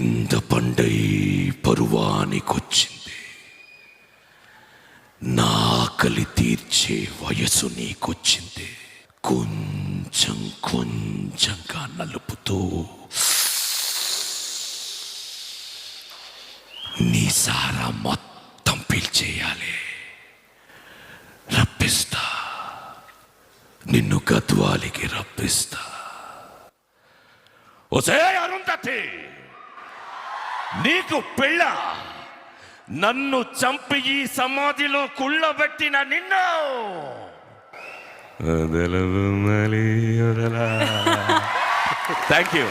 పింద పండై పరువానికొచ్చింది. నా ఆకలి తీర్చే వయసు నీకొచ్చింది. కొంచెం కొంచెంగా నలుపుతూ నీ సారా మొత్తం పీల్చేయాలి. రప్పిస్తా, నిన్ను గద్వాలికి రప్పిస్తా. ఒసే అరుంధతి, నీకు పెళ్ళ? నన్ను చంపి ఈ సమాధిలో కుళ్ళబెట్టిన నిన్ను థ్యాంక్ యూ.